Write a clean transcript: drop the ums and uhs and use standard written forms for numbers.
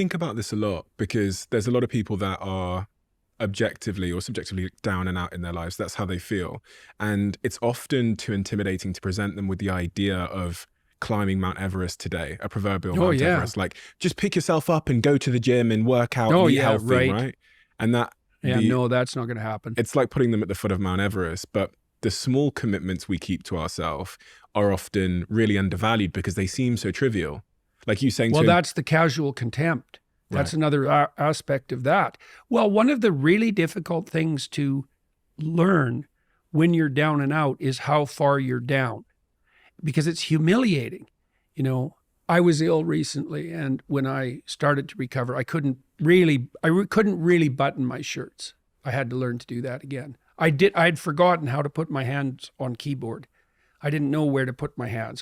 Think about this a lot because there's a lot of people that are objectively or subjectively down and out in their lives. That's how they feel. And it's often too intimidating to present them with the idea of climbing Mount Everest today, a proverbial Oh, Mount yeah. Everest. Like, just pick yourself up and go to the gym and work out Oh, and eat yeah, healthy, right. right? And that Yeah, no, that's not going to happen. it's like putting them at the foot of Mount Everest. But the small commitments we keep to ourselves are often really undervalued because they seem so trivial. Like you saying Well, to that's the casual contempt. That's Right. another aspect of that. Well, one of the really difficult things to learn when you're down and out is how far you're down, because it's humiliating. You know, I was ill recently, and when I started to recover, I couldn't really button my shirts. I had to learn to do that again. I'd forgotten how to put my hands on keyboard. I didn't know where to put my hands.